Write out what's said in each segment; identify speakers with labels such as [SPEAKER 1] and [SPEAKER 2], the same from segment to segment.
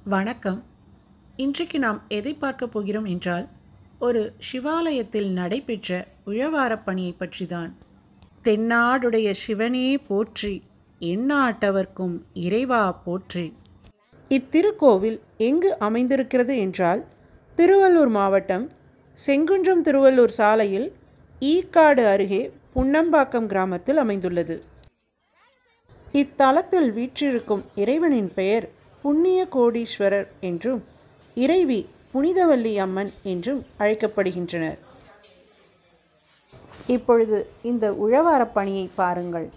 [SPEAKER 1] வணக்கம். இன்றைக்கு நாம் எதை பார்க்க போகிறோம் என்றால், ஒரு சிவாலயத்தில் நடைபெற்ற உழவாரப் பணியை பற்றிதான். தென்னாடுடைய சிவனே போற்றி, எந்நாட்டவர்க்கும் இறைவா போற்றி. இத்திருக்கோவில் எங்கு அமைந்திருக்கிறது என்றால், திருவள்ளூர் மாவட்டம் செங்குன்றம் திருவள்ளூர் சாலையில் ஈக்காடு அருகே புன்னம்பாக்கம் கிராமத்தில் அமைந்துள்ளது. இத்தலத்தில் வீற்றிருக்கும் இறைவனின் பெயர் புண்ணிய கோடீஸ்வரர் என்றும் இறைவி புனிதவல்லி அம்மன் என்றும் அழைக்கப்படுகின்றனர். இப்பொழுது இந்த உழவாரப் பணியை பாருங்கள்.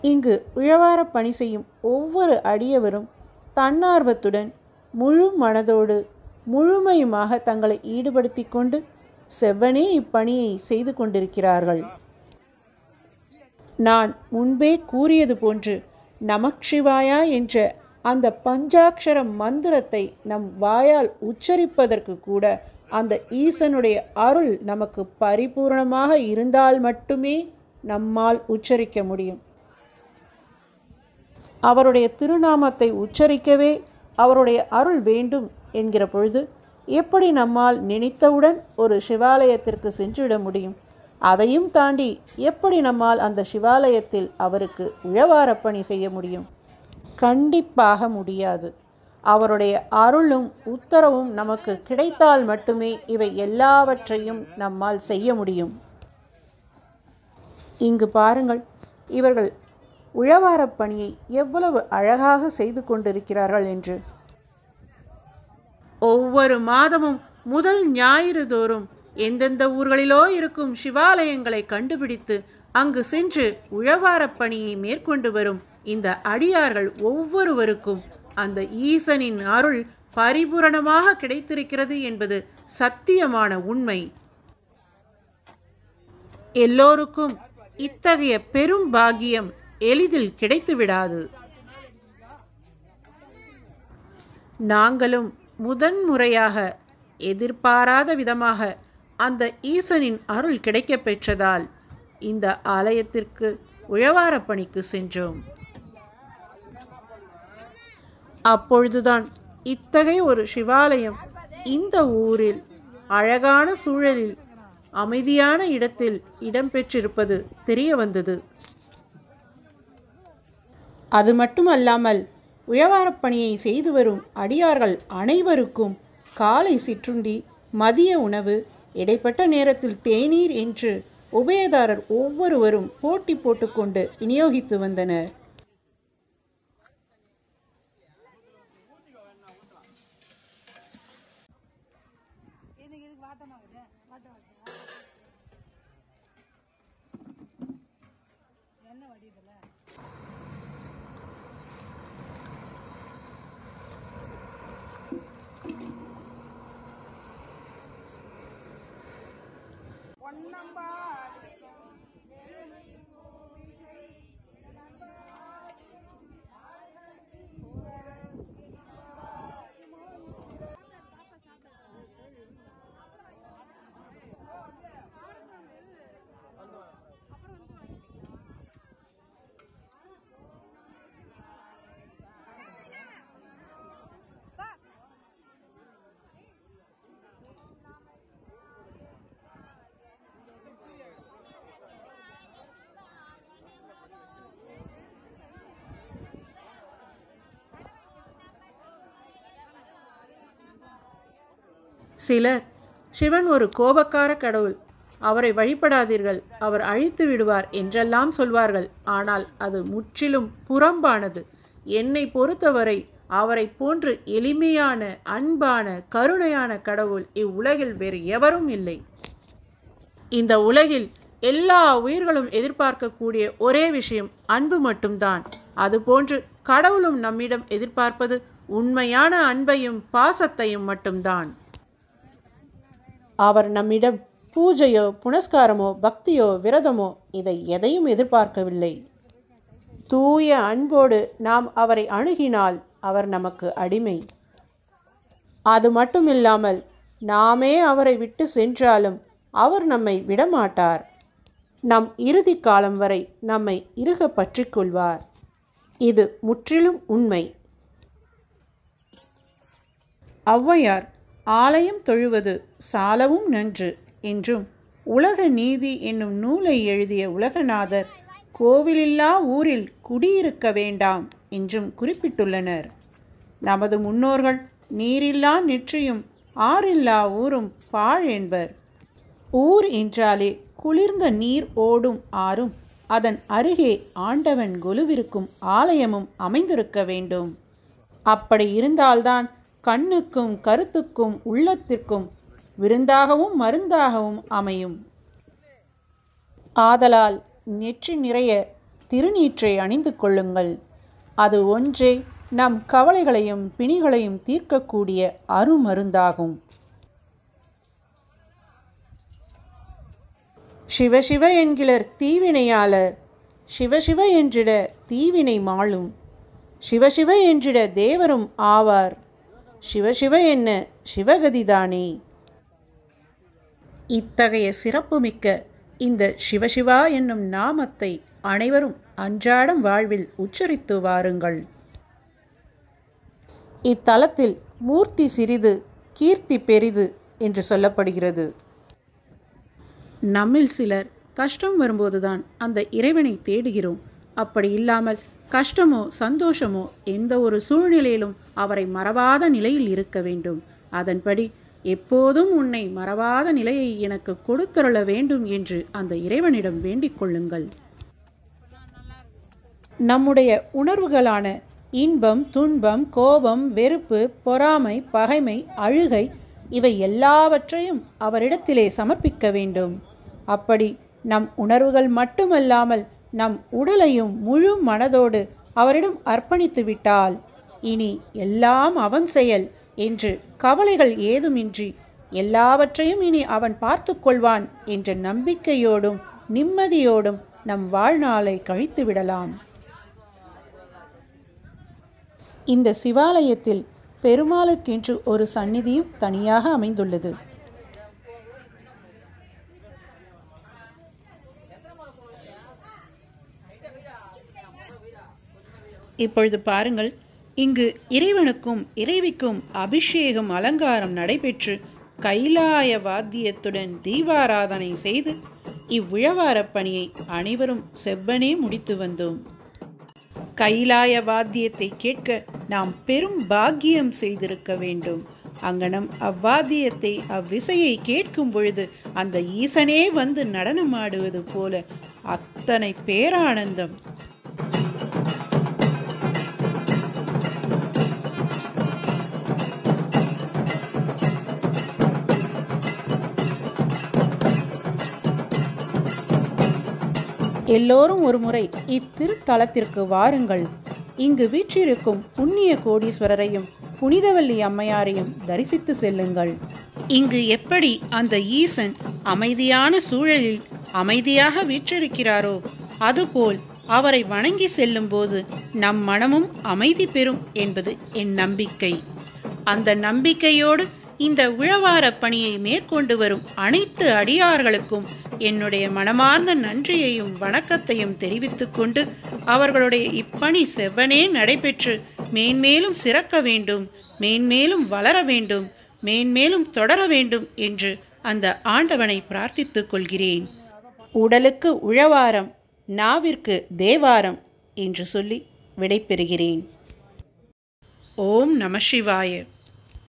[SPEAKER 1] இங்கு உழவாரப் பணி செய்யும் ஒவ்வொரு அடியவரும் தன்னார்வத்துடன் முழு மனதோடு முழுமையுமாக தங்களை ஈடுபடுத்தி கொண்டு செவ்வனே இப்பணியை செய்து கொண்டிருக்கிறார்கள். நான் முன்பே கூறியது போன்று நமச்சிவாயா என்ற அந்த பஞ்சாட்சர மந்திரத்தை நம் வாயால் உச்சரிப்பதற்கு கூட அந்த ஈசனுடைய அருள் நமக்கு பரிபூர்ணமாக இருந்தால் மட்டுமே நம்மால் உச்சரிக்க முடியும். அவருடைய திருநாமத்தை உச்சரிக்கவே அவருடைய அருள் வேண்டும் என்கிற பொழுது எப்படி நம்மால் நினைத்தவுடன் ஒரு சிவாலயத்திற்கு சென்றுவிட முடியும்? அதையும் தாண்டி எப்படி நம்மால் அந்த சிவாலயத்தில் அவருக்கு உழவாரப்பணி செய்ய முடியும்? கண்டிப்பாக முடியாது. அவருடைய அருளும் உத்தரவும் நமக்கு கிடைத்தால் மட்டுமே இவை எல்லாவற்றையும் நம்மால் செய்ய முடியும். இங்கு பாருங்கள், இவர்கள் உழவாரப் பணியை எவ்வளவு அழகாக செய்து கொண்டிருக்கிறார்கள் என்று. ஒவ்வொரு மாதமும் முதல் ஞாயிறு தோறும் எந்தெந்த ஊர்களிலோ இருக்கும் சிவாலயங்களை கண்டுபிடித்து அங்கு சென்று உழவாரப் பணியை மேற்கொண்டு வரும் இந்த அடியார்கள் ஒவ்வொருவருக்கும் அந்த ஈசனின் அருள் பரிபூரணமாக கிடைத்திருக்கிறது என்பது சத்தியமான உண்மை. எல்லோருக்கும் இத்தகைய பெரும் பாக்கியம் எளிதில் கிடைத்துவிடாது. நாங்களும் முதன்முறையாக எதிர்பாராத விதமாக அந்த ஈசனின் அருள் கிடைக்க பெற்றதால் இந்த ஆலயத்திற்கு உழவாரப் பணிக்கு சென்றோம். அப்பொழுதுதான் இத்தகைய ஒரு சிவாலயம் இந்த ஊரில் அழகான சூழலில் அமைதியான இடத்தில் இடம்பெற்றிருப்பது தெரிய வந்தது. அது மட்டுமல்லாமல் உழவாரப் பணியை செய்து வரும் அடியார்கள் அனைவருக்கும் காலை சிற்றுண்டி, மதிய உணவு, இடைப்பட்ட நேரத்தில் தேநீர் என்று உபயதாரர் ஒவ்வொருவரும் போட்டி போட்டுக்கொண்டு விநியோகித்து வந்தனர். சிலர் சிவன் ஒரு கோபக்கார கடவுள், அவரை வழிபடாதீர்கள், அவர் அழித்து விடுவார் என்றெல்லாம் சொல்வார்கள். ஆனால் அது முற்றிலும் புறம்பானது. என்னை பொறுத்தவரை அவரை போன்று எளிமையான, அன்பான, கருணையான கடவுள் இவ்வுலகில் வேறு எவரும் இல்லை. இந்த உலகில் எல்லா உயிர்களும் எதிர்பார்க்கக்கூடிய ஒரே விஷயம் அன்பு மட்டும்தான். அதுபோன்று கடவுளும் நம்மிடம் எதிர்பார்ப்பது உண்மையான அன்பையும் பாசத்தையும் மட்டும்தான். அவர் நம்மிடம் பூஜையோ, புனஸ்காரமோ, பக்தியோ, விரதமோ இதை எதையும் எதிர்பார்க்கவில்லை. தூய அன்போடு நாம் அவரை அணுகினால் அவர் நமக்கு அடிமை. அது மட்டுமில்லாமல் நாமே அவரை விட்டு சென்றாலும் அவர் நம்மை விடமாட்டார். நம் இறுதி காலம் வரை நம்மை இறுக பற்றிக் கொள்வார். இது முற்றிலும் உண்மை. ஔவையார் ஆலயம் தொழுவது சாலவும் நன்று என்றும், உலக நீதி என்னும் நூலை எழுதிய உலகநாதர் கோவிலில்லா ஊரில் குடியிருக்க வேண்டாம் என்றும் குறிப்பிட்டுள்ளனர். நமது முன்னோர்கள் நீரில்லா நெற்றியும் ஆறில்லா ஊரும் பாழ் என்பர். ஊர் என்றாலே குளிர்ந்த நீர் ஓடும் ஆறும் அதன் அருகே ஆண்டவன் கொலுவிருக்கும் ஆலயமும் அமைந்திருக்க வேண்டும். அப்படி இருந்தால்தான் கண்ணுக்கும் கருத்துக்கும் உள்ளத்திற்கும் விருந்தாகவும் மருந்தாகவும் அமையும். ஆதலால் நெற்றி நிறைய திருநீற்றை அணிந்து கொள்ளுங்கள். அது ஒன்றே நம் கவலைகளையும் பிணிகளையும் தீர்க்கக்கூடிய அருமருந்தாகும். சிவசிவ என்கிறர் தீவினையாளர், சிவசிவ என்றிட தீவினை மாளும், சிவசிவ என்றிட தேவரும் ஆவார், சிவசிவ என்ன சிவகதிதானே. இத்தகைய சிறப்புமிக்க இந்த சிவசிவா என்னும் நாமத்தை அனைவரும் அன்றாடம் வாழ்வில் உச்சரித்து வாருங்கள். இத்தலத்தில் மூர்த்தி சிறிது கீர்த்தி பெரிது என்று சொல்லப்படுகிறது. நம்மில் சிலர் கஷ்டம் வரும்போதுதான் அந்த இறைவனை தேடுகிறோம். அப்படி இல்லாமல் கஷ்டமோ சந்தோஷமோ எந்த ஒரு சூழ்நிலையிலும் அவரை மறவாத நிலையில் இருக்க வேண்டும். அதன்படி எப்போதும் உன்னை மறவாத நிலையை எனக்கு கொடுத்தருள வேண்டும் என்று அந்த இறைவனிடம் வேண்டிக் கொள்ளுங்கள். நம்முடைய உணர்வுகளான இன்பம், துன்பம், கோபம், வெறுப்பு, பொறாமை, பகைமை, அழுகை இவை எல்லாவற்றையும் அவரிடத்திலே சமர்ப்பிக்க வேண்டும். அப்படி நம் உணர்வுகள் மட்டுமல்லாமல் நம் உடலையும் முழு மனதோடு அவரிடம் அர்ப்பணித்து விட்டால் இனி எல்லாம் அவன் செயல் என்று கவலைகள் ஏதுமின்றி எல்லாவற்றையும் இனி அவன் பார்த்து கொள்வான் என்ற நம்பிக்கையோடும் நிம்மதியோடும் நம் வாழ்நாளை கழித்து விடலாம். இந்த சிவாலயத்தில் பெருமாளுக்கென்று ஒரு சந்நிதியும் தனியாக அமைந்துள்ளது. இப்பொழுது பாருங்கள், இங்கு இறைவனுக்கும் இறைவிக்கும் அபிஷேகம் அலங்காரம் நடைபெற்று கைலாய வாத்தியத்துடன் தீபாராதனை செய்து இவ்விழவாரப் பணியை அனைவரும் செவ்வனே முடித்து வந்தோம். கைலாய வாத்தியத்தை கேட்க நாம் பெரும் பாக்கியம் செய்திருக்க வேண்டும். அங்கனம் அவ்வாத்தியத்தை அவ்விசையை கேட்கும் பொழுது அந்த ஈசனே வந்து நடனமாடுவது போல அத்தனை பேரானந்தம். எல்லோரும் ஒரு முறை இத்திருத்தலத்திற்கு வாருங்கள். இங்கு வீற்றிருக்கும் புண்ணிய கோடீஸ்வரரையும் புனிதவல்லி அம்மையாரையும் தரிசித்து செல்லுங்கள். இங்கு எப்படி அந்த ஈசன் அமைதியான சூழலில் அமைதியாக வீற்றிருக்கிறாரோ அதுபோல் அவரை வணங்கி செல்லும் போது நம் மனமும் அமைதி பெறும் என்பது என் நம்பிக்கை. அந்த நம்பிக்கையோடு இந்த உழவார பணியை மேற்கொண்டு வரும் அனைத்து அடியார்களுக்கும் என்னுடைய மனமார்ந்த நன்றியையும் வணக்கத்தையும் தெரிவித்துக் கொண்டு அவர்களுடைய இப்பணி செவ்வனே நடைபெற்று மேன்மேலும் சிறக்க வேண்டும், மேன்மேலும் வளர வேண்டும், மேன்மேலும் தொடர வேண்டும் என்று அந்த ஆண்டவனை பிரார்த்தித்துக் கொள்கிறேன். உடலுக்கு உழவாரம், நாவிற்கு தேவாரம் என்று சொல்லி விடைபெறுகிறேன். ஓம் நம சிவாய.